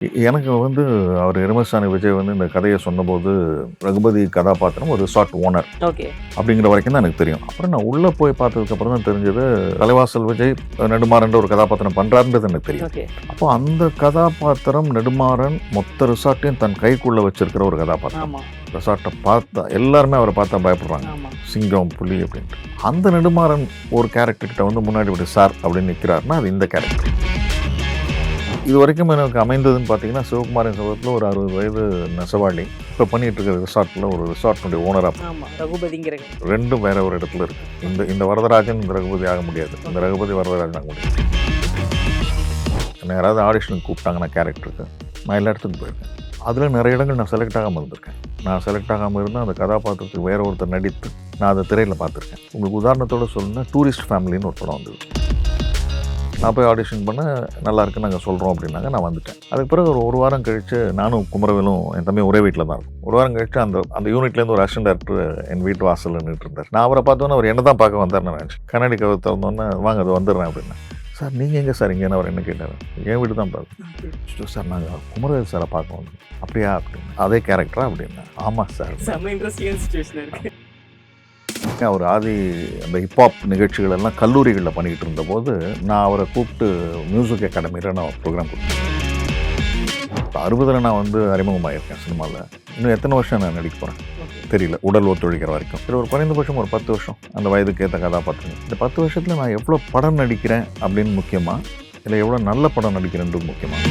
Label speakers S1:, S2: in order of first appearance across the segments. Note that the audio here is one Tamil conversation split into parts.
S1: எனக்கு வந்து அவர் எருமசாணி விஜய் வந்து இந்த கதையை சொன்னபோது, ரகுபதி கதாபாத்திரம் ஒரு ரிசார்ட் ஓனர்
S2: ஓகே.
S1: அப்படிங்கிற வரைக்கும் தான் எனக்கு தெரியும். அப்புறம் நான் உள்ள போய் பார்த்ததுக்கப்புறம் தான் தெரிஞ்சது, தலைவாசல் விஜய் நெடுமாறன்ற ஒரு கதாபாத்திரம் பண்றாருன்றது எனக்கு தெரியும்.
S2: ஓகே.
S1: அப்போ அந்த கதாபாத்திரம் நெடுமாறன் மொத்த ரிசார்ட்டையும் தன் கைக்குள்ள வச்சிருக்கிற ஒரு கதாபாத்திரம்.
S2: ஆமா.
S1: ரிசார்ட்டை பார்த்தா எல்லாருமே அவரை பார்த்தா பயப்படுறாங்க.
S2: ஆமா.
S1: சிங்கம், புலி அப்படின்ட்டு. அந்த நெடுமாறன் ஒரு கேரக்டர்கிட்ட வந்து முன்னாடி இப்படி சார் அப்படின்னு நிற்கிறாருன்னா அது இந்த கேரக்டர். இது வரைக்கும் எனக்கு அமைந்ததுன்னு பார்த்தீங்கன்னா, சிவகுமாரின் சபதத்தில் ஒரு 60 வயது நெசவாளி இப்போ பண்ணிட்டு இருக்கிற ரிசார்ட்டில் ஒரு ரிசார்ட்டினுடைய ஓனராக.
S2: ஆமா. ரகுபதிங்கிற
S1: ரெண்டும் வேற ஒரு இடத்துல இருக்கு. இந்த வரதராஜன் இந்த ரகுபதி ஆக முடியாது, இந்த ரகுபதி வரதராஜன் ஆக முடியாது. என்ன யாராவது ஆடிஷனுக்கு கூப்பிட்டாங்கன்னா கேரக்டருக்கு நான் எல்லா இடத்துக்கும் போயிருக்கேன். அதில் நிறைய இடங்கள் நான் செலக்ட் ஆகாமல் இருந்திருக்கேன். நான் செலக்ட் ஆகாமல் இருந்தால் அந்த கதாபாத்திரத்துக்கு வேற ஒருத்தர் நடித்து நான் அதை திரையில் பார்த்துருக்கேன். உங்களுக்கு உதாரணத்தோடு சொல்லணும்னா டூரிஸ்ட் ஃபேமிலின்னு ஒரு படம் வந்தது. நான் போய் ஆடிஷன் பண்ண நல்லா இருக்குன்னு நாங்கள் சொல்கிறோம் அப்படின்னாங்க. நான் வந்துட்டேன். அதுக்கு பிறகு ஒரு வாரம் கழித்து நானும் குமரவேலும் என் தம்பி ஒரே வீட்டில் தான் இருக்கும். ஒரு வாரம் கழித்து அந்த யூனிட்லேருந்து ஒரு அசிஸ்டன்ட் டேரக்டர் என் வீட்டு வாசலில் நின்றுட்டு இருந்தார். நான் அவரை பார்த்தோன்னே அவர் என்ன தான் பார்க்க வந்தார்னு நினச்சேன். கண்ணாடி கதவை திறந்தோன்னே வாங்க அது வந்துடுறேன் அப்படின்னா, சார் நீங்கள் எங்கே சார் இங்கேன்னு அவர் என்ன கேட்டார். என் வீடு தான் பார்க்க சார், நாங்கள் குமரவேல் சாரை பார்க்க வந்தோம். அப்படியா அப்படின்னு. அதே கேரக்டரா அப்படின்னா, ஆமாம் சார். அவர் ஆதி அந்த ஹிப்ஹாப் நிகழ்ச்சிகள் எல்லாம் கல்லூரிகளில் பண்ணிக்கிட்டு இருந்தபோது நான் அவரை கூப்பிட்டு மியூசிக் அகாடமியில் நான் ப்ரோக்ராம் கொடுத்தேன். 60 நான் வந்து அறிமுகமாகிருக்கேன் சினிமாவில். இன்னும் எத்தனை வருஷம் நான் நடிக்க போகிறேன் தெரியல, உடல் ஒத்துழைக்கிற வரைக்கும். சரி, ஒரு குறைந்தபட்சம் ஒரு 10 வருஷம் அந்த வயதுக்கு ஏற்ற கதாபாத்திரம். இந்த 10 வருஷத்தில் நான் எவ்வளோ படம் நடிக்கிறேன் அப்படின்னு முக்கியமாக, இல்லை எவ்வளோ நல்ல படம் நடிக்கிறேன்றது முக்கியமாக.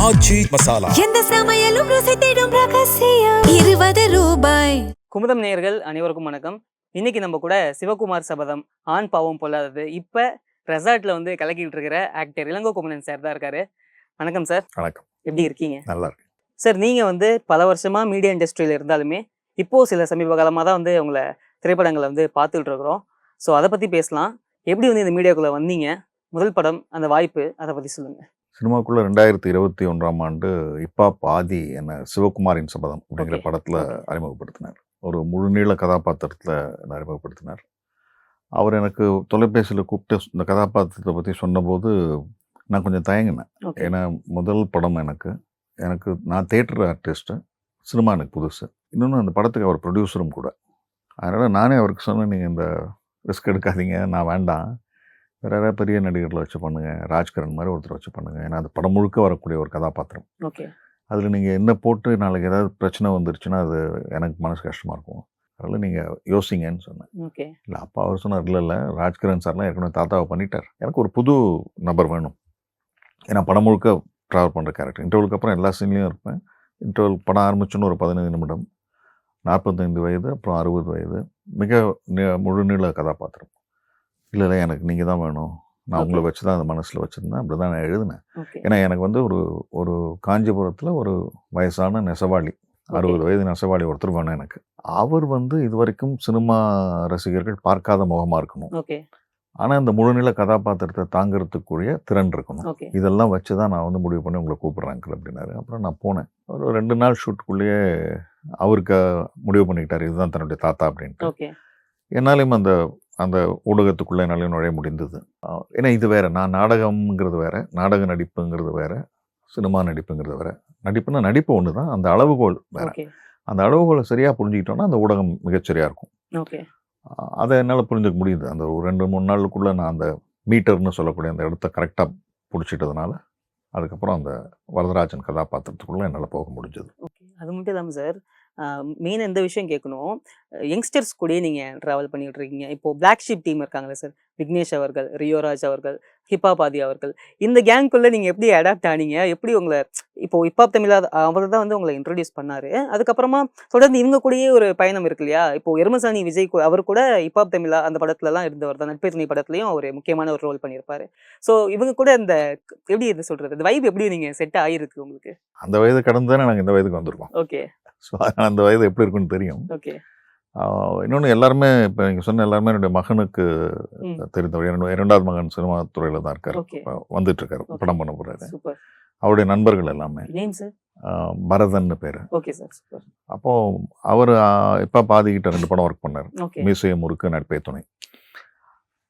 S3: ஆச்சி மசாலா
S4: எந்த சமையலும் ருசி தேடும் ரகசியம் 20 ரூபாய்.
S2: குமுதம் நேயர்கள் அனைவருக்கும் வணக்கம். இன்னைக்கு நம்ம கூட சிவகுமார் சபதம், ஆண் பாவம் பொல்லாதது, இப்போ ரெசார்ட்ல வந்து கலக்கிட்டு இருக்கிற ஆக்டர் இளங்கோ குமரன் சார் தான் இருக்காரு. வணக்கம் சார்.
S1: வணக்கம்.
S2: எப்படி இருக்கீங்க?
S1: நல்லா இருக்கு
S2: சார். நீங்க வந்து பல வருஷமா மீடியா இண்டஸ்ட்ரியில இருந்தாலுமே இப்போ சில சமீப காலமாக தான் வந்து உங்களை திரைப்படங்களை வந்து பார்த்துட்டு இருக்கிறோம். ஸோ அதை பத்தி பேசலாம். எப்படி வந்து இந்த மீடியாக்குள்ள வந்தீங்க, முதல் படம், அந்த வாய்ப்பு, அதை பத்தி சொல்லுங்க.
S1: சினிமாக்குள்ள 2021ஆம் ஆண்டு ஹிப்ஹாப் ஆதி என்ன சிவகுமாரின் சபதம் அப்படிங்கிற படத்தில் அறிமுகப்படுத்தினார். ஒரு முழுநீள கதாபாத்திரத்தில் என்னை அறிமுகப்படுத்தினார். அவர் எனக்கு தொலைபேசியில் கூப்பிட்டு இந்த கதாபாத்திரத்தை பற்றி சொன்னபோது நான் கொஞ்சம் தயங்கினேன். ஏன்னா முதல் படம் எனக்கு நான் தேட்டர் ஆர்டிஸ்ட்டு, சினிமா எனக்கு புதுசு. இன்னொன்று அந்த படத்துக்கு அவர் ப்ரொடியூசரும் கூட. அதனால் நானே அவருக்கு சொன்னேன், நீங்கள் இந்த ரிஸ்க் எடுக்காதீங்க, நான் வேண்டாம், வேறு யாராவது பெரிய நடிகர்களை வச்சு பண்ணுங்கள், ராஜ்கரன் மாதிரி ஒருத்தர் வச்சு பண்ணுங்கள். ஏன்னா அது படம் முழுக்க வரக்கூடிய ஒரு கதாபாத்திரம்.
S2: ஓகே. அதில்
S1: நீங்கள் என்ன போட்டு நாளைக்கு ஏதாவது பிரச்சனை வந்துருச்சுன்னா அது எனக்கு மனசு கஷ்டமாக இருக்கும். அதனால் நீங்கள் யோசிங்கன்னு சொன்னேன்.
S2: ஓகே. இல்லை,
S1: அப்போ அவர் சொன்னார், இல்லை ராஜ்கிரண் சார்லாம் ஏற்கனவே தாத்தாவை பண்ணிட்டார், எனக்கு ஒரு புது நபர் வேணும். ஏன்னா படம் முழுக்க ட்ராவல் பண்ணுற கேரக்டர். இன்டர்வலுக்கு அப்புறம் எல்லா சீன்லேயும் இருப்பேன். இன்டர்வல் படம் ஆரம்பிச்சுன்னு ஒரு 15 நிமிடம், 45 வயது, அப்புறம் 60 வயது, மிக முழுநீள கதாபாத்திரம். இல்லை எனக்கு நீங்கள் தான் வேணும், நான் உங்களை வச்சு தான் அந்த மனசில் வச்சுருந்தேன், அப்படி தான் நான் எழுதினேன். ஏன்னா எனக்கு வந்து ஒரு காஞ்சிபுரத்தில் ஒரு வயசான நெசவாளி, 60 வயது நெசவாளி ஒருத்தர் வேணும் எனக்கு. அவர் வந்து இது வரைக்கும் சினிமா ரசிகர்கள் பார்க்காத முகமாக இருக்கணும். ஆனால் இந்த முழுநிலை கதாபாத்திரத்தை தாங்கிறதுக்குரிய திறன் இருக்கணும். இதெல்லாம் வச்சு தான் நான் வந்து முடிவு பண்ணி உங்களை கூப்பிட்றேன் அப்படின்னாரு. அப்புறம் நான் போனேன். ஒரு 2 நாள் ஷூட்டுக்குள்ளேயே அவருக்கு முடிவு பண்ணிக்கிட்டார், இதுதான் தன்னுடைய தாத்தா அப்படின்ட்டு. என்னாலையும் அந்த ஊடகத்துக்குள்ளே என்னாலையும் நுழைய முடிந்தது. ஏன்னா இது வேறு, நான் நாடகம்ங்கிறது வேறு, நாடக நடிப்புங்கிறது வேறு, சினிமா நடிப்புங்கிறது வேறு. நடிப்புன்னா நடிப்பு ஒன்று தான், அந்த அளவுகோல் வேறு. அந்த அளவுகோலை சரியாக புரிஞ்சுக்கிட்டோன்னா அந்த ஊடகம் மிகச்சரியாக இருக்கும். அதை என்னால் புரிஞ்சுக்க முடியுது. அந்த ஒரு 2-3 நாளுக்குள்ளே நான் அந்த மீட்டர்னு சொல்லக்கூடிய அந்த இடத்த கரெக்டாக பிடிச்சிட்டதுனால அதுக்கப்புறம் அந்த வரதராஜன் கதாபாத்திரத்துக்குள்ளே என்னால் போக முடிஞ்சது.
S2: அது மட்டும் இல்லாமல் சார், மெயின் எந்த விஷயம் கேட்கணும், யங்ஸ்டர்ஸ் கூடயே நீங்கள் ட்ராவல் பண்ணிகிட்டு இருக்கீங்க. இப்போது பிளாக் ஷீப் டீம் இருக்காங்களே சார், விக்னேஷ் அவர்கள், ரியோராஜ் அவர்கள், ஹிப்ஹாப் ஆதி அவர்கள், இந்த கேங்குக்குள்ளே நீங்கள் எப்படி அடாப்ட் ஆனீங்க? எப்படி உங்களை இப்போது ஹிப்ஹாப் தமிழா அவர் தான் வந்து உங்களை இன்ட்ரடியூஸ் பண்ணார். அதுக்கப்புறமா தொடர்ந்து இவங்க கூடயே ஒரு பயணம் இருக்கு இல்லையா? இப்போது எருமசாணி விஜய் அவர் கூட ஹிப்ஹாப் தமிழா அந்த படத்துலலாம் இருந்தவர் தான். நட்பே துணை படத்துலையும் அவர் முக்கியமான ஒரு ரோல் பண்ணியிருப்பார். ஸோ இவங்க கூட இந்த எப்படி இது சொல்கிறது, இந்த வைப் எப்படி நீங்கள் செட் ஆகிருக்கு உங்களுக்கு?
S1: அந்த வயது கடந்து தானே நாங்கள் இந்த வயதுக்கு வந்திருக்கோம்.
S2: ஓகே.
S1: ஸோ அந்த வயது எப்படி இருக்குன்னு தெரியும்.
S2: ஓகே.
S1: இன்னொன்று எல்லாருமே இப்போ நீங்கள் சொன்ன எல்லாருமே என்னுடைய மகனுக்கு தெரிந்தவர். 2வது மகன் சினிமா துறையில் தான் இருக்கார், வந்துட்டு இருக்காரு, படம் பண்ண போகிறாரு. அவருடைய நண்பர்கள் எல்லாமே. பரதன்னு பேர். அப்போது அவர் இப்போ பாதிக்கிட்ட 2 படம் ஒர்க் பண்ணார், மீசைய முறுக்கு, நட்பே துணை.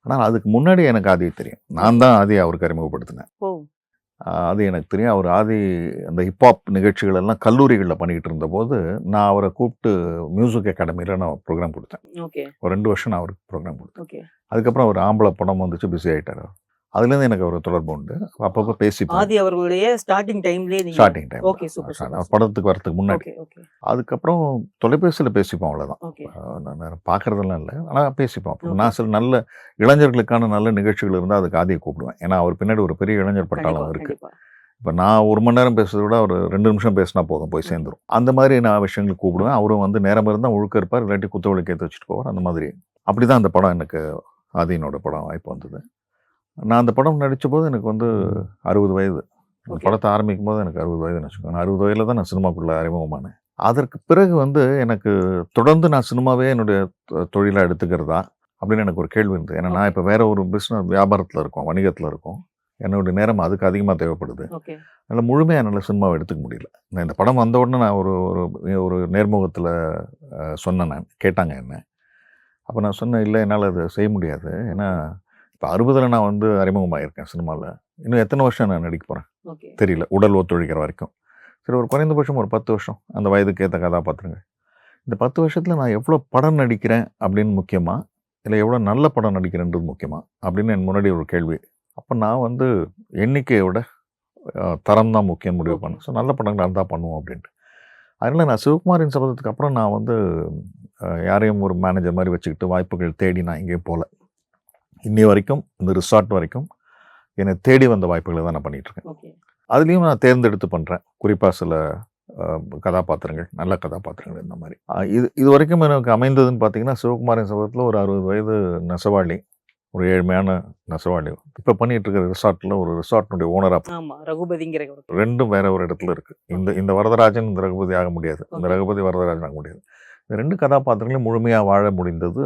S1: ஆனால் அதுக்கு முன்னாடி எனக்கு ஆதியை தெரியும். நான் தான் ஆதியை அவருக்கு அறிமுகப்படுத்தினேன். அது எனக்கு தெரியும். அவர் ஆதி அந்த ஹிப்ஹாப் நிகழ்ச்சிகள் எல்லாம் கல்லூரிகளில் பண்ணிக்கிட்டு இருந்தபோது நான் அவரை கூப்பிட்டு மியூசிக் அகாடமியில் நான் ப்ரோக்ராம் கொடுத்தேன்.
S2: ஓகே
S1: ஒரு 2 வருஷம் நான் அவருக்கு ப்ரோக்ராம் கொடுத்தேன்.
S2: ஓகே.
S1: அதுக்கப்புறம் அவர் ஆம்பளை படம் வந்துச்சு, பிஸி ஆகிட்டார். அதுலேருந்து எனக்கு ஒரு தொடர்பு உண்டு. அப்பப்போ பேசிப்பேன்.
S2: ஆதி அவர்களுடைய ஸ்டார்டிங் டைம்லயே நீங்க
S1: ஸ்டார்டிங் டைம்
S2: ஓகே சூப்பர்
S1: படத்துக்கு வரதுக்கு முன்னாடி.
S2: ஓகே ஓகே
S1: அதுக்கப்புறம் தொலைபேசியில் பேசிப்போம், அவ்வளோதான்.
S2: ஓகே
S1: நான் பார்க்குறதெல்லாம் இல்லை, ஆனால் பேசிப்போம். அப்போ நான் சில நல்ல இளைஞர்களுக்கான நல்ல நிகழ்ச்சிகள் இருந்தால் அதுக்கு ஆதியை கூப்பிடுவேன். ஏன்னா அவர் பின்னாடி ஒரு பெரிய இளைஞர் பட்டாளம் இருக்குது.
S2: கண்டிப்பா
S1: இப்போ நான் 1 மணி நேரம் பேசுறதை விட ஒரு 2 நிமிஷம் பேசினா போதும், போய் சேர்ந்துரும். அந்த மாதிரி நான் விஷயங்களுக்கு கூப்பிடுவேன். அவரும் வந்து நேரம் இருந்தால் ஒழுக்க இருப்பார், இல்லாட்டி குத்தவளுக்கு ஏற்று வச்சுட்டு போவார். அந்த மாதிரி அப்படி தான் அந்த படம் எனக்கு ஆதியினோட படம் வாய்ப்பு வந்தது. நான் அந்த படம் நடித்த போது எனக்கு வந்து 60 வயது. அந்த
S2: Okay.
S1: படத்தை ஆரம்பிக்கும் போது எனக்கு 60 வயதுன்னு வச்சுக்கோங்க. 60 வயதில் தான் நான் சினிமாக்குள்ளே அறிமுகமானேன். அதற்கு பிறகு வந்து எனக்கு தொடர்ந்து நான் சினிமாவே என்னுடைய தொழிலாக எடுத்துக்கிறதா அப்படின்னு எனக்கு ஒரு கேள்வி இருந்தது. ஏன்னா நான் இப்போ வேற ஒரு பிஸ்னஸ் வியாபாரத்தில் இருக்கோம், வணிகத்தில் இருக்கோம். என்னுடைய நேரம் அதுக்கு அதிகமாக தேவைப்படுது.
S2: ஓகே
S1: அதனால் முழுமையாக என்னால் சினிமாவை எடுத்துக்க முடியல. நான் இந்த படம் வந்த உடனே நான் ஒரு ஒரு நேர்முகத்தில் சொன்னேன். நான் கேட்டாங்க என்ன. அப்போ நான் சொன்னேன், இல்லை என்னால் அதை செய்ய முடியாது. ஏன்னா இப்போ 60ல் நான் வந்து அறிமுகமாகிருக்கேன் சினிமாவில். இன்னும் எத்தனை வருஷம் நான் நடிக்க போகிறேன்
S2: ஓகே
S1: தெரியல, உடல் ஒத்துழைக்கிற வரைக்கும். சரி, ஒரு குறைந்தபட்சம் ஒரு 10 வருஷம் அந்த வயதுக்கு ஏற்ற கதாபாத்திரங்கள். இந்த 10 வருஷத்தில் நான் எவ்வளோ படம் நடிக்கிறேன் அப்படின்னு முக்கியமா, இல்லை எவ்வளோ நல்ல படம் நடிக்கிறேன்றது முக்கியமா அப்படின்னு என் முன்னாடி ஒரு கேள்வி. அப்போ நான் வந்து எண்ணிக்கையை விட தரம் தான் முக்கியம் முடிவு பண்ணேன். ஸோ நல்ல படங்களாக இருந்தால் பண்ணுவோம் அப்படின்ட்டு. அதனால் நான் சிவகுமாரின் சபதத்துக்கு அப்புறம் நான் வந்து யாரையும் ஒரு மேனேஜர் மாதிரி வச்சுக்கிட்டு வாய்ப்புகள் தேடி நான் எங்கேயும் போகல. இன்னி வரைக்கும் இந்த ரிசார்ட் வரைக்கும் என்னை தேடி வந்த வாய்ப்புகளை தான் நான் பண்ணிகிட்ருக்கேன்.
S2: ஓகே
S1: அதுலேயும் நான் தேர்ந்தெடுத்து பண்ணுறேன். குறிப்பாக சில கதாபாத்திரங்கள், நல்ல கதாபாத்திரங்கள் இந்த மாதிரி. இது வரைக்கும் எனக்கு அமைந்ததுன்னு பார்த்தீங்கன்னா, சிவகுமாரின் சபதத்தில் ஒரு 60 வயது நெசவாளி, ஒரு ஏழ்மையான நெசவாளி. இப்போ பண்ணிகிட்டு இருக்கிற ரிசார்ட்டில் ஒரு ரிசார்ட்டினுடைய ஓனராக.
S2: ஆமா ரகுபதிங்கிற ஒரு
S1: ரெண்டும் வேற ஒரு இடத்துல இருக்குது. இந்த வரதராஜன் இந்த ரகுபதி ஆக முடியாது, இந்த ரகுபதி வரதராஜன் ஆக முடியாது. இந்த 2 கதாபாத்திரங்களையும் முழுமையாக வாழ முடிந்தது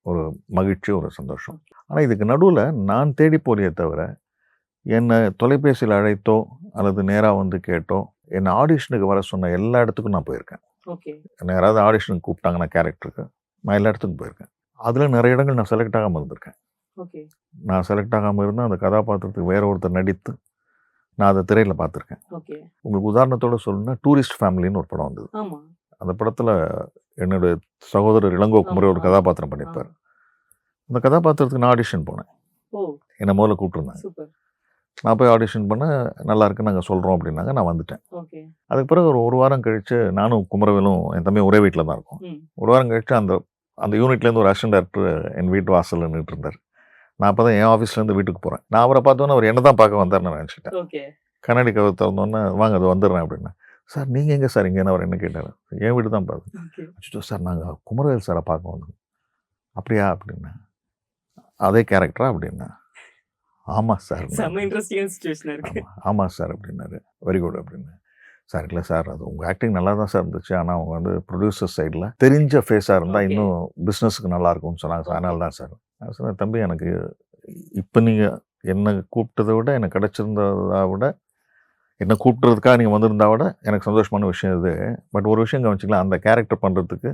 S1: ஒரு மகிழ்ச்சி, ஒரு சந்தோஷம். ஆனால் இதுக்கு நடுவில் நான் தேடி போலியே தவிர, என்னை தொலைபேசியில் அழைத்தோ அல்லது நேராக வந்து கேட்டோ என்னை ஆடிஷனுக்கு வர சொன்ன எல்லா இடத்துக்கும் நான் போயிருக்கேன்.
S2: ஓகே
S1: என்னை யாராவது ஆடிஷனுக்கு கூப்பிட்டாங்கன்னா கேரக்டருக்கு, நான் எல்லா இடத்துக்கும் போயிருக்கேன். அதில் நிறைய இடங்கள் நான் செலக்ட் ஆகாமல் இருந்திருக்கேன்.
S2: ஓகே
S1: நான் செலக்ட் ஆகாமல் இருந்தால் அந்த கதாபாத்திரத்துக்கு வேற ஒருத்தர் நடித்து நான் அதை திரையில் பார்த்துருக்கேன்.
S2: ஓகே
S1: உங்களுக்கு உதாரணத்தோடு சொல்லணும்னா, டூரிஸ்ட் ஃபேமிலின்னு ஒரு படம் வந்தது.
S2: ஆமா
S1: அந்த படத்தில் என்னுடைய சகோதரர் இளங்கோ குமரி ஒரு கதாபாத்திரம் பண்ணியிருப்பார். அந்த கதாபாத்திரத்துக்கு நான் ஆடிஷன் போனேன்.
S2: ஓ
S1: என்னை முதல்ல கூப்பிட்டுருந்தாங்க.
S2: சூப்பர்
S1: நான் போய் ஆடிஷன் பண்ண, நல்லா இருக்குன்னு நாங்கள் சொல்கிறோம் அப்படின்னாங்க. நான் வந்துட்டேன்.
S2: ஓகே
S1: அதுக்கு பிறகு ஒரு வாரம் கழித்து நானும் குமரவேலும் என் தம்பியும் ஒரே வீட்டில் தான் இருக்கோம். ஒரு வாரம் கழித்து அந்த யூனிட்லேருந்து ஒரு அசிஸ்டன்ட் டேரக்டர் என் வீட்டு வாசலில் நின்றுட்டு இருந்தார். நான் அப்போ தான் என் ஆஃபீஸ்லேருந்து வீட்டுக்கு போகிறேன். நான் அவரை பார்த்தோன்னே அவர் என்ன தான் பார்க்க வந்தார்னு நான் நினச்சிட்டேன்.
S2: ஓகே
S1: கண்ணாடி கதவு திறந்தோன்னே, வாங்க அது வந்துடுறேன் அப்படின்னா. சார் நீங்கள் எங்கே சார் இங்கேன்னு அவர் என்ன கேட்டார். என் வீடு தான் பார்த்து.
S2: ஓகே
S1: அச்சோ சார், நாங்கள் குமரவேல் சாரை பார்க்க வந்தோம். அப்படியா அப்படின்னா, அதே கேரக்டரா அப்படின்னா, ஆமாம் சார்.
S2: செம்ம இன்ட்ரெஸ்டிங்கான சிச்சுவேஷனா இருக்கு.
S1: ஆமாம் சார் அப்படின்னாரு. வெரி குட் அப்படின்னு. சார் இல்லை சார், அது உங்கள் ஆக்டிங் நல்லா தான் சார் இருந்துச்சு. ஆனால் அவங்க வந்து ப்ரொடியூசர் சைடில் தெரிஞ்ச ஃபேஸாக இருந்தால்
S2: Okay.
S1: இன்னும் பிஸ்னஸுக்கு நல்லா இருக்கும்னு சொன்னாங்க சார். அதனால தான் சார். நான் சொன்னேன், தம்பி எனக்கு இப்போ நீங்கள் என்னை கூப்பிட்டதை விட, எனக்கு கிடச்சிருந்ததை விட, என்னை கூப்பிட்றதுக்காக நீங்கள் வந்திருந்தா விட எனக்கு சந்தோஷமான விஷயம் இது. பட் ஒரு விஷயம் கவனிச்சிக்கலாம், அந்த கேரக்டர் பண்ணுறதுக்கு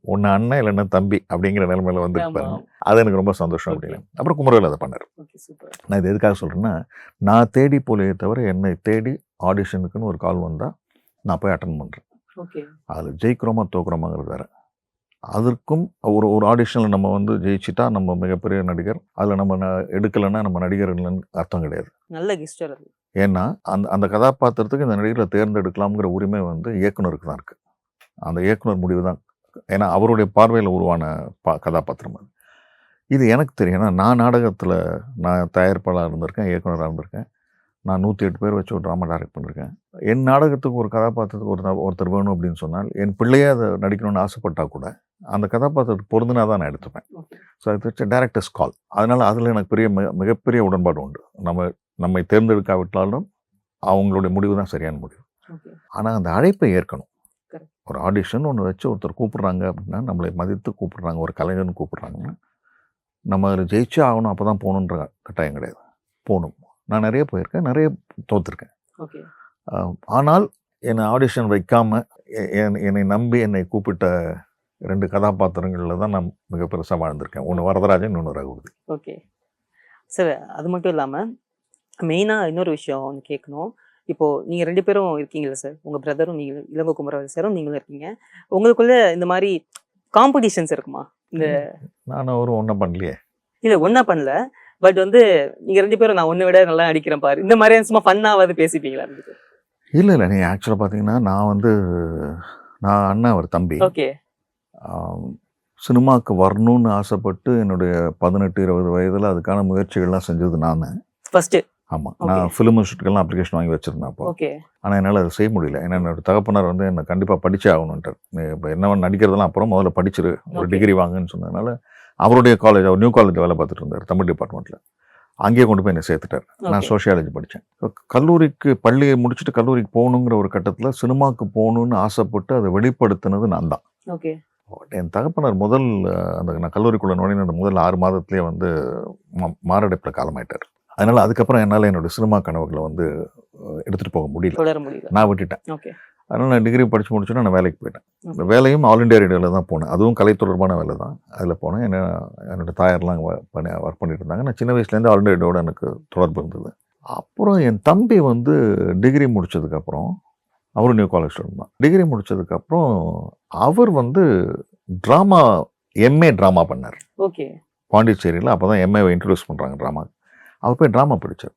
S1: ஒன்று அண்ணன் இல்லைன்னா தம்பி அப்படிங்கிற நிலைமையில வந்துருப்பாருங்க. அது எனக்கு ரொம்ப சந்தோஷம்
S2: Okay.
S1: அப்படின்னு. அப்புறம் குமரவேல் அதை பண்ணார்.
S2: Okay super.
S1: நான் இது எதுக்காக சொல்கிறேன்னா, நான் தேடி போலையே தவிர என்னை தேடி ஆடிஷனுக்குன்னு ஒரு கால் வந்தால் நான் போய் அட்டன் பண்ணுறேன்.
S2: ஓகே
S1: அதில் ஜெயிக்கிறோமா தோக்குறோமாங்கிறது வேறு. அதற்கும் ஒரு ஆடிஷனில் நம்ம வந்து ஜெயிச்சிட்டா நம்ம மிகப்பெரிய நடிகர், அதில் நம்ம எடுக்கலைன்னா நம்ம நடிகர் இல்லைன்னு அர்த்தம் கிடையாது.
S2: நல்ல கிஸ்டர் அது.
S1: ஏன்னா அந்த கதாபாத்திரத்துக்கு இந்த நடிகரை தேர்ந்தெடுக்கலாம்ங்கிற உரிமை வந்து இயக்குனருக்கு தான் இருக்குது. அந்த இயக்குனர் முடிவு தான். ஏன்னா அவருடைய பார்வையில் உருவான கதாபாத்திரம் அது. இது எனக்கு தெரியும். ஏன்னா நான் நாடகத்தில் நான் தயாரிப்பாளராக இருந்திருக்கேன், இயக்குனராக இருந்திருக்கேன். நான் 108 பேர் வச்சு ஒரு ட்ராமா டைரக்ட் பண்ணியிருக்கேன். என் நாடகத்துக்கு ஒரு கதாபாத்திரத்துக்கு ஒருத்தர் வேணும் அப்படின்னு சொன்னால், என் பிள்ளையே அதை நடிக்கணும்னு ஆசைப்பட்டால் கூட அந்த கதாபாத்திரத்துக்கு பொருந்தினா தான் நான் எடுத்துப்பேன்.
S2: ஓகே
S1: ஸோ இட்ஸ் டேரக்டர்ஸ் கால். அதனால் அதில் எனக்கு மிகப்பெரிய உடன்பாடு உண்டு. நம்மை தேர்ந்தெடுக்காவிட்டாலும் அவங்களுடைய முடிவு தான் சரியான முடிவு.
S2: ஓகே
S1: ஆனால் அந்த அழைப்பை ஏற்கணும்.
S2: Correct.
S1: ஒரு ஆடிஷன் ஒன்று வச்சு ஒருத்தர் கூப்பிட்றாங்க அப்படின்னா, நம்மளை மதித்து கூப்பிட்றாங்க, ஒரு கலைஞர்னு கூப்பிட்றாங்கன்னா, நம்ம அதில் ஜெயிச்சே ஆகணும், அப்போ தான் போகணுன்ற கட்டாயம் கிடையாது. போகணும். நான் நிறைய போயிருக்கேன், நிறைய தோற்றுருக்கேன்.
S2: ஓகே
S1: ஆனால் என்னை ஆடிஷன் வைக்காமல் என்னை நம்பி என்னை கூப்பிட்ட 2 கதாபாத்திரங்களில் தான் நான் மிக பெருசாக வாழ்ந்திருக்கேன். ஒன்று வரதராஜன், இன்னொன்று ரகுபதி.
S2: Okay sir. அது மட்டும் இல்லாமல் மெயினாக இன்னொரு விஷயம் ஒன்று கேட்கணும். இப்போ நீங்கள் 2 பேரும் இருக்கீங்கல்ல சார், உங்கள் பிரதரும் நீங்கள் இளங்கோ குமரவேல் சாரும் நீங்களும் இருக்கீங்க. உங்களுக்குள்ள இந்த மாதிரி காம்படிஷன்ஸ் இருக்குமா? இந்த
S1: நான் ஒரு ஒன்றும் பண்ணலையே.
S2: இல்லை ஒன்றா பண்ணல, பட் வந்து நீங்கள் 2 பேரும் நான் ஒன்றை விட நல்லா அடிக்கிறேன் பாரு, இந்த மாதிரி சும்மா ஃபன்னாவது பேசிப்பீங்களா 2 பேரும்?
S1: இல்லை நீங்கள் ஆக்சுவலாக பார்த்தீங்கன்னா நான் அண்ணன் அவர் தம்பி.
S2: ஓகே.
S1: சினிமாவுக்கு வரணும்னு ஆசைப்பட்டு என்னுடைய 18-20 வயதில் அதுக்கான முயற்சிகள்லாம் செஞ்சது நான்.
S2: ஃபர்ஸ்ட்.
S1: ஆமாம், நான் ஃபிலிம் இன்ஸ்டியூட்கெல்லாம் அப்ளிகேஷன் வாங்கி வச்சுருந்தேன் அப்போ.
S2: ஓகே.
S1: ஆனால் என்னால் அதை செய்ய முடியல. ஏன்னா என்னோட தகப்பனார் வந்து என்னை கண்டிப்பாக படிச்சே ஆகணுன்ட்டார். நீ இப்போ என்ன நடிக்கிறதெல்லாம் அப்புறம் முதல்ல படிச்சிரு, ஒரு டிகிரி வாங்குன்னு சொன்னதுனால அவருடைய காலேஜ், அவர் நியூ காலேஜ் வேலை பார்த்துட்டு இருந்தார் தமிழ் டிபார்ட்மெண்ட்டில். அங்கேயே கொண்டு போய் என்னை சேர்த்துட்டார். நான் சோஷியாலஜி படித்தேன். பள்ளியை முடிச்சுட்டு கல்லூரிக்கு போகணுங்கிற ஒரு கட்டத்தில் சினிமாவுக்கு போகணுன்னு ஆசைப்பட்டு அதை வெளிப்படுத்தினது நான் தான்.
S2: ஓகே.
S1: என் தகப்பனார் நான் கல்லூரிக்குள்ள நுழைந்த அந்த முதல் 6 மாதத்துலேயே வந்து மாரடைப்பில் காலமாயிட்டார். அதனால் அதுக்கப்புறம் என்னால் என்னோட சினிமா கனவுகளை வந்து எடுத்துகிட்டு போக முடியல,
S2: தொடர முடியல, நான்
S1: விட்டுட்டேன்.
S2: ஓகே.
S1: அதனால் நான் டிகிரி படித்து முடிச்சோன்னா நான் வேலைக்கு போயிட்டேன். இந்த வேலையும் ஆல் இண்டியா ரேடியோவில் தான் போனேன். அதுவும் கலை தொடர்பான வேலை தான். அதில் போனேன். என்னோடய தாயார்லாம் ஒர்க் பண்ணிட்டு இருந்தாங்க. நான் சின்ன வயசுலேருந்து ஆல் இண்டியா ரேடியோட எனக்கு தொடர்பு இருந்தது. அப்புறம் என் தம்பி வந்து டிகிரி முடித்ததுக்கப்புறம், அவரும் நியூ காலேஜ் ஸ்டூடெண்ட் தான். டிகிரி முடித்ததுக்கப்புறம் அவர் வந்து எம்ஏ ட்ராமா பண்ணார்.
S2: ஓகே.
S1: பாண்டிச்சேரியில் அப்போ தான் எம்ஏவை இன்ட்ரடியூஸ் பண்ணுறாங்க ட்ராமா. அவர் போய் ட்ராமா படித்தார்.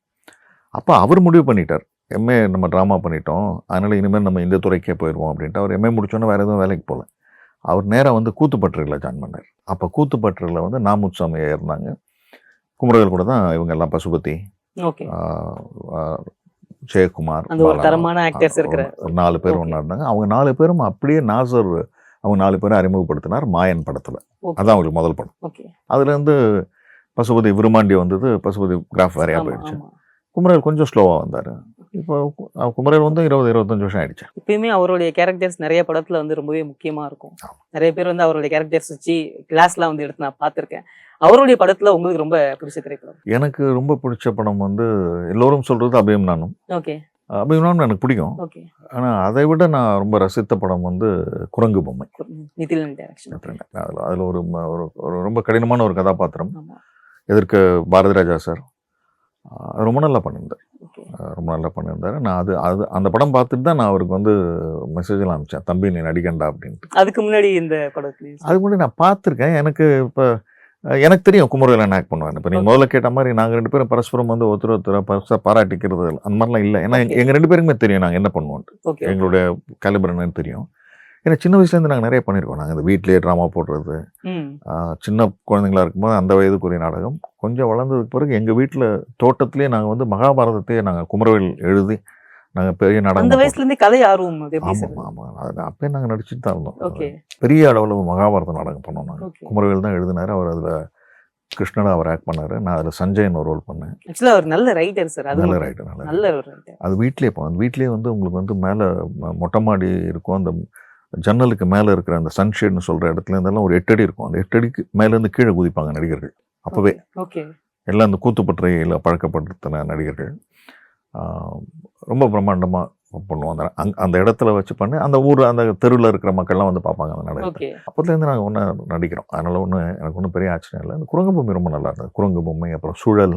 S1: அப்போ அவர் முடிவு பண்ணிட்டார், எம்ஏ நம்ம ட்ராமா பண்ணிட்டோம், அதனால் இனிமேல் நம்ம இந்த துறைக்கே போயிடுவோம் அப்படின்ட்டு. அவர் எம்ஏ முடிச்சோன்னே வேறு எதுவும் வேலைக்கு போகல. அவர் நேராக வந்து கூத்துப்பட்டுறையில் ஜாயின் பண்ணார். அப்போ கூத்துப்பட்டுறையில் வந்து நாமுத்துசாமி இருந்தாங்க. குமரவேல் கூட தான் இவங்க எல்லாம், பசுபதி, ஜெயக்குமார்,
S2: தரமான ஆக்டர்ஸ் இருக்கிற
S1: ஒரு 4 பேர் ஒன்றா இருந்தாங்க. அவங்க 4 பேரும் அப்படியே நாசர் அவங்க 4 பேரும் அறிமுகப்படுத்தினார் மாயன் படத்தில். அதான் அவங்களுக்கு முதல் படம். அதுலேருந்து பசுபதி விருமாண்டி வந்தது. பசுபதி கிராஃப் வேறையாக போயிடுச்சு. குமரவேல் கொஞ்சம் ஸ்லோவாக வந்தார். இப்போ குமரவேல் வந்து 20-25 வருஷம் ஆயிடுச்சு.
S2: இப்பயுமே அவருடைய கேரக்டர்ஸ் நிறைய படத்தில் வந்து ரொம்பவே முக்கியமாக இருக்கும். நிறைய பேர் வந்து அவருடைய கேரக்டர்ஸ் வச்சு கிளாஸ்லாம் வந்து எடுத்து நான் பார்த்துருக்கேன். அவருடைய படத்தில் உங்களுக்கு ரொம்ப பிடிச்ச திரைப்படம்?
S1: எனக்கு ரொம்ப பிடிச்ச படம் வந்து எல்லோரும் சொல்கிறது அபயம் நானும்.
S2: ஓகே.
S1: அபயம் நானும் எனக்கு பிடிக்கும்.
S2: ஓகே.
S1: ஆனால் அதை விட நான் ரொம்ப ரசித்த படம் வந்து குரங்கு பொம்மை.
S2: நிதிலன் டைரக்ஷன்.
S1: அதில் ஒரு ரொம்ப கடினமான ஒரு கதாபாத்திரம். எதற்கு பாரதி ராஜா சார் ரொம்ப நல்லா பண்ணியிருந்தார். நான் அந்த படம் பார்த்துட்டு தான் நான் அவருக்கு வந்து மெசேஜெல்லாம் அனுப்பிச்சேன், தம்பி நீ நடிகண்டா அப்படின்ட்டு.
S2: அதுக்கு முன்னாடி அதுக்கு
S1: முன்னாடி நான் பார்த்துருக்கேன். எனக்கு தெரியும் குமரவேல் என்ன ஆக்ட் பண்ணுவாங்க. இப்போ நீங்கள் முதல்ல கேட்ட மாதிரி நாங்கள் 2 பேரும் பரஸ்பரம் வந்து ஒருத்தர் பாராட்டிக்கிறது அந்த மாதிரிலாம் இல்லை. ஏன்னா எங்கள் 2 பேருக்குமே தெரியும் நாங்கள் என்ன பண்ணுவோன்ட்டு, எங்களுடைய கேலிபர் என்னன்னு தெரியும். ஏன்னா சின்ன வயசுலேருந்து நாங்கள் நிறைய பண்ணியிருக்கோம். நாங்கள் இந்த வீட்டிலேயே ட்ராமா போடுறது, சின்ன குழந்தைங்களா இருக்கும்போது அந்த வயதுக்குரிய நாடகம். கொஞ்சம் வளர்ந்ததுக்கு பிறகு எங்கள் வீட்டில் தோட்டத்திலே நாங்கள் வந்து மகாபாரதத்தையே நாங்கள் குமரவேல் எழுதி நாங்கள் பெரிய நாடகம்.
S2: அந்த வயசுலேருந்து கதை ஆர்வம்.
S1: ஆமாம், அப்பயே நாங்கள் நடிச்சுட்டு தான் இருந்தோம். பெரிய அளவில் ஒரு மகாபாரத நாடகம் பண்ணோம் நாங்கள். குமரவேல் தான் எழுதினார். அவர் அதில் கிருஷ்ணனா அவர் ஆக்ட் பண்ணார். நான் அதில் சஞ்சயன் ஒரு ரோல் பண்ணேன்.
S2: ஆக்சுவலாக அவர் நல்ல ரைட்டர் சார்.
S1: நல்ல ரைட்டர். அது வீட்லேயே போனோம். அந்த வீட்லேயே வந்து உங்களுக்கு வந்து மேலே மொட்டை மாடி இருக்கும். அந்த ஜன்னலுக்கு மேலே இருக்கிற அந்த சன்ஷேட்னு சொல்கிற இடத்துல இருந்தெல்லாம் ஒரு 8 அடி இருக்கும். அந்த 8 அடிக்கு மேலேருந்து கீழே குதிப்பாங்க நடிகர்கள். அப்போவே எல்லாம் அந்த கூத்துப்பட்டுறையில் பழக்கப்படுத்தின நடிகர்கள். ரொம்ப பிரம்மாண்டமாக பண்ணுவோம். அந்த இடத்துல வச்சு பண்ணி அந்த அந்த தெருவில் இருக்கிற மக்கள்லாம் வந்து பார்ப்பாங்க அந்த நாடகத்தை. அப்போதுலேருந்து நாங்கள் ஒன்றா நடிக்கிறோம். அதனால் எனக்கு ஒன்றும் பெரிய ஆச்சரியம் இல்லை. அந்த குரங்கு பொம்மை ரொம்ப நல்லா இருந்தது. குரங்கு பொம்மை, அப்புறம் சுழல்,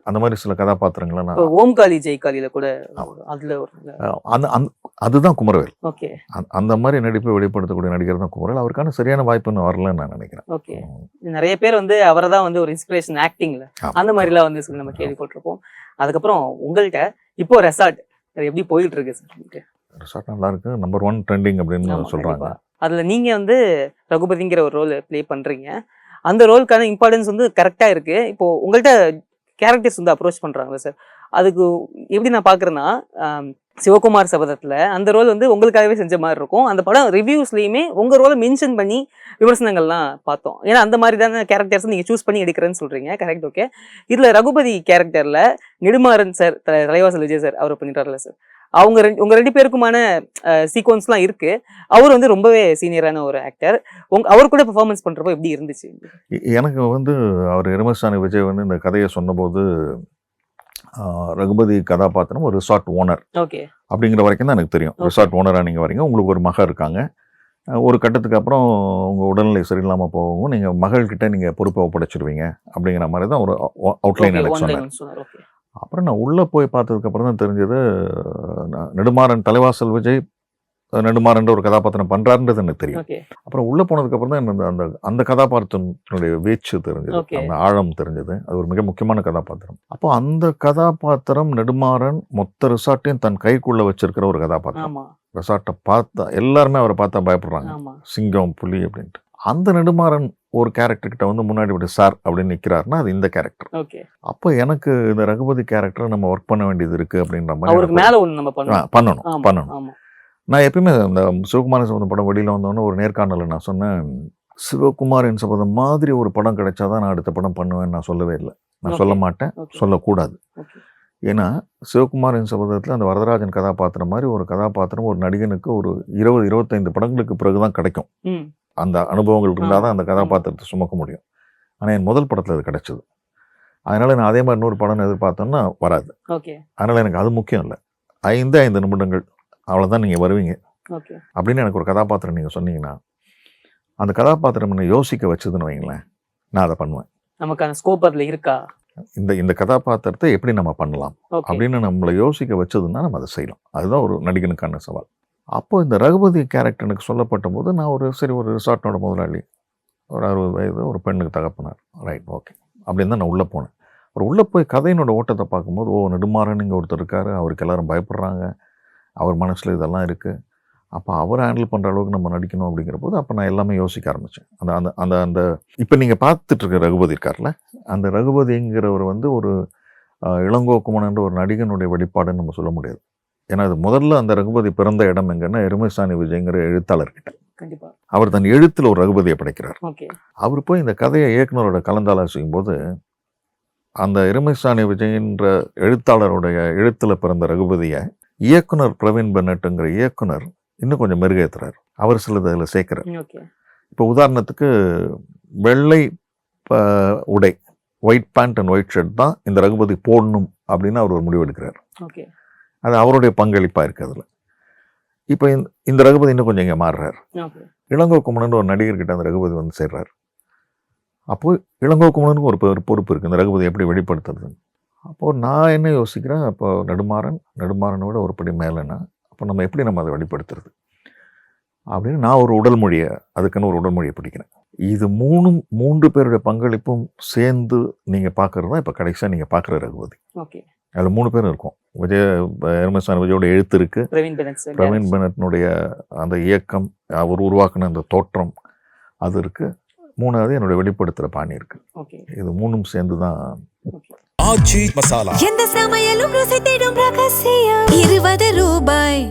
S1: அந்த மாதிரி சில கதாபாத்திரங்கள்லாம்
S2: ஓம்காளி ஜெய்காலியில கூட
S1: அதுதான் குமரவேல். அந்த மாதிரி நடிப்பை வெளிப்படுத்தக்கூடிய நடிகர் தான் குமரவேல். அவருக்கான சரியான வாய்ப்புன்னு வரலன்னு நான் நினைக்கிறேன்.
S2: ஓகே. நிறைய பேர் வந்து அவரை தான் வந்து ஒரு இன்ஸ்பிரேஷன் ஆக்டிங்ல அந்த மாதிரிலாம் வந்து சொல்லி நம்ம கேள்விப்பட்டிருப்போம். அதுக்கப்புறம் உங்கள்கிட்ட இப்போ ரெசார்ட் எப்படி போயிட்டு இருக்கு சார்?
S1: ரெசார்ட் நல்லா இருக்கு. நம்பர் 1 ட்ரெண்டிங் அப்படின்னு சொல்றாங்க.
S2: அதுல நீங்க வந்து ரகுபதிங்கிற ஒரு ரோல் ப்ளே பண்றீங்க. அந்த ரோலுக்கான இம்பார்ட்டன்ஸ் வந்து கரெக்டாக இருக்குது. இப்போது உங்கள்கிட்ட கேரக்டர்ஸ் வந்து அப்ரோச் பண்ணுறாங்களே சார், அதுக்கு எப்படி நான் பார்க்குறேன்னா, சிவகுமார் சபதத்தில் அந்த ரோல் வந்து உங்களுக்காகவே செஞ்ச மாதிரி இருக்கும். அந்த படம் ரிவ்யூஸ்லேயுமே உங்கள் ரோலை மென்ஷன் பண்ணி விமர்சனங்கள்லாம் பார்த்தோம். ஏன்னா அந்த மாதிரி தானே கேரக்டர்ஸ் நீங்கள் சூஸ் பண்ணி எடுக்கிறேன்னு சொல்கிறீங்க. Correct, okay. இதில் ரகுபதி கேரக்டரில் நெடுமாறன் சார், தலைவாசல் விஜய் சார் அவர் பண்ணிட்டார்ல சார், உங்க 2 பேருக்குமான சீக்வன்ஸ்லாம் இருக்கு. அவர் வந்து ரொம்பவே சீனியரான ஒரு ஆக்டர். அவர் கூட பெர்ஃபார்மன்ஸ் பண்றப்போ எப்படி இருந்துச்சு?
S1: எனக்கு வந்து அவர் எருமசாணி விஜய் வந்து இந்த கதையை சொன்னபோது ரகுபதி கதாபாத்திரம் ஒரு ரிசார்ட் ஓனர் அப்படிங்கிற வரைக்கும் தான் எனக்கு தெரியும். ரிசார்ட் ஓனராக நீங்கள் வரீங்க, உங்களுக்கு ஒரு மகள் இருக்காங்க, ஒரு கட்டத்துக்கு அப்புறம் உங்கள் உடல்நிலை சரியில்லாமல் போகவும் நீங்கள் மகள்கிட்ட நீங்கள் பொறுப்பை ஒப்படைச்சிருவீங்க அப்படிங்கிற மாதிரி தான் ஒரு அவுட்லைன் எனக்கு சொன்னார். அப்புறம் நான் உள்ளே போய் பார்த்ததுக்கப்புறம் தான் தெரிஞ்சது, நெடுமாறன் தலைவாசல் விஜய் நெடுமாறன்ற ஒரு கதாபாத்திரம் பண்ணுறாருன்றது எனக்கு தெரியும்.
S2: ஓகே
S1: அப்புறம் உள்ளே போனதுக்கப்புறம் தான் எனக்கு அந்த அந்த கதாபாத்திரத்தினுடைய வீச்சு தெரிஞ்சது,
S2: Okay.
S1: அந்த ஆழம் தெரிஞ்சது. அது ஒரு மிக முக்கியமான கதாபாத்திரம். அப்போ அந்த கதாபாத்திரம் நெடுமாறன் மொத்த ரிசார்ட்டையும் தன் கைக்குள்ளே வச்சிருக்கிற ஒரு கதாபாத்திரம்.
S2: ஆமா
S1: ரிசார்ட்டை பார்த்தா எல்லாருமே அவரை பார்த்தா பயப்படுறாங்க,
S2: ஆமா
S1: சிங்கம் புலி அப்படின்ட்டு. அந்த நெடுமாறன் ஒரு கேரக்டர்கிட்ட வந்து முன்னாடி இப்படி சார் அப்படின்னு நிற்கிறாருன்னா அது இந்த கேரக்டர்.
S2: ஓகே
S1: அப்போ எனக்கு இந்த ரகுபதி கேரக்டரை நம்ம ஒர்க் பண்ண வேண்டியது இருக்குது அப்படின்ற மாதிரி
S2: அவருக்கு மேல ஒண்ணு நம்ம பண்ணணும்.
S1: பண்ணணும்
S2: ஆமா
S1: பண்ணணும்.
S2: ஆமா
S1: நான் எப்பயுமே இந்த சிவகுமாரின் சபதம் படம் வெளியில் வந்தோடனே ஒரு நேர்காணலில் நான் சொன்னேன், சிவகுமாரின் சபதம் மாதிரி ஒரு படம் கிடைச்சாதான் நான் அடுத்த படம் பண்ணுவேன்னு நான் சொல்லவே இல்லை. நான் சொல்ல
S2: Okay.
S1: மாட்டேன்,
S2: ஓகே
S1: சொல்லக்கூடாது.
S2: ஓகே
S1: ஏன்னா சிவகுமாரின் சபதத்தில் அந்த வரதராஜன் கதாபாத்திரம் மாதிரி ஒரு கதாபாத்திரம் ஒரு நடிகனுக்கு ஒரு 20-25 படங்களுக்கு பிறகு தான் கிடைக்கும்.
S2: ம்
S1: அந்த அனுபவங்கள் இருந்தால் தான் அந்த
S2: ஆமா.
S1: கதாபாத்திரத்தை சுமக்க முடியும். ஆனால் என் முதல் படத்தில் அது கிடைச்சது. அதனால் நான் அதே மாதிரி இன்னொரு படம் எதிர்பார்த்தேன்னா வராது.
S2: ஓகே
S1: அதனால் எனக்கு அது முக்கியம் இல்லை. 5 நிமிடங்கள் அவ்வளோதான் நீங்கள் வருவீங்க
S2: ஓகே
S1: அப்படின்னு எனக்கு ஒரு கதாபாத்திரம் நீங்கள் சொன்னீங்கன்னா, அந்த கதாபாத்திரம் என்னை யோசிக்க வச்சதுன்னு வைங்களேன், நான் அதை பண்ணுவேன்.
S2: நமக்கான ஸ்கோப் அதுல இருக்கா?
S1: இந்த கதாபாத்திரத்தை எப்படி நம்ம பண்ணலாம்
S2: ஓகே
S1: அப்படின்னு நம்மளை யோசிக்க வச்சதுன்னா நம்ம அதை செய்யலாம். அதுதான் ஒரு நடிகனுக்கான சவால். அப்போ இந்த ரகுபதி கேரக்டர் எனக்கு சொல்லப்பட்ட போது நான் ஒரு ரிசார்ட்டோட முதலாளி, ஒரு 60 வயது, ஒரு பெண்ணுக்கு தகப்பனார். ரைட், ஓகே அப்படின்னு தான் நான் உள்ளே போனேன். அப்புறம் உள்ளே போய் கதையினோட ஓட்டத்தை பார்க்கும்போது, ஓ நெடுமாறன் இங்கே ஒருத்தர் இருக்காரு, அவருக்கு எல்லாரும் பயப்படுறாங்க, அவர் மனசில் இதெல்லாம் இருக்குது, அப்போ அவரை ஹேண்டில் பண்ணுற அளவுக்கு நம்ம நடிக்கணும் அப்படிங்கிற போது அப்போ நான் எல்லாமே யோசிக்க ஆரம்பித்தேன். அந்த அந்த அந்த அந்த இப்போ நீங்கள் பார்த்துட்ருக்க ரகுபதி இருக்கார்ல, அந்த ரகுபதிங்கிறவர் வந்து ஒரு இளங்கோ குமணன்ற ஒரு நடிகனுடைய வெளிப்பாடுன்னு நம்ம சொல்ல முடியாது. ஏன்னா அது முதல்ல அந்த ரகுபதி பிறந்த இடம் எங்கன்னா எருமைசாணி விஜய்ங்கிற எழுத்தாளர்கிட்ட.
S2: கண்டிப்பா
S1: அவர் தன் எழுத்தில் ஒரு ரகுபதியை படைக்கிறார்.
S2: ஓகே
S1: அவர் போய் இந்த கதையை இயக்குனரோட கலந்தாலோசிக்கும் போது அந்த எருமைசாணி விஜயன்ற எழுத்தாளருடைய எழுத்தில் பிறந்த ரகுபதியை இயக்குனர் பிரவீன் பென்னட்டுங்கிற இயக்குனர் இன்னும் கொஞ்சம் மெருகேற்றுறார். அவர் சிலது அதில் சேர்க்கிறார்.
S2: ஓகே
S1: இப்போ உதாரணத்துக்கு வெள்ளை உடை, white pant and white shirt தான் இந்த ரகுபதி போடணும் அப்படின்னு அவர் ஒரு முடிவு எடுக்கிறார்.
S2: ஓகே
S1: அது அவருடைய பங்களிப்பாக இருக்குது அதில். இப்போ இந்த ரகுபதி இன்னும் கொஞ்சம் இங்கே மாறுறார்.
S2: ஓகே
S1: இளங்கோ குமணன் ஒரு நடிகர்கிட்ட அந்த ரகுபதி வந்து சேர்றார். அப்போது இளங்கோ குமணனுக்கு ஒரு பொறுப்பு இருக்குது, இந்த ரகுபதி எப்படி வெளிப்படுத்துறது. அப்போது நான் என்ன யோசிக்கிறேன், அப்போ நெடுமாறனை விட ஒரு படி மேலேன்னா அப்போ நம்ம எப்படி நம்ம அதை வெளிப்படுத்துறது அப்படின்னு நான் ஒரு உடல் மொழியை, அதுக்குன்னு ஒரு உடல் மொழியை பிடிக்கிறேன். இது 3 பேருடைய பங்களிப்பும் சேர்ந்து நீங்கள் பார்க்குறது தான் இப்போ கடைசியாக நீங்கள் பார்க்குற ரகுபதி.
S2: ஓகே
S1: அதில் 3 பேரும் இருக்கும். எருமைசாணி விஜயோட எழுத்து இருக்குது,
S2: பிரவீன் பெனட் சார்
S1: பிரவீன் பெனட்னுடைய அந்த இயக்கம், அவர் உருவாக்கின அந்த தோற்றம் அது இருக்குது, 3வது என்னுடைய வெளிப்படுத்துகிற பாணி இருக்குது.
S2: ஓகே
S1: இது 3ம் சேர்ந்து தான்.
S2: ஓகே
S3: ஆச்சி மசாலா
S4: எந்த சமையலும் ருசி தேடும் ரகசியம் 20 ரூபாய்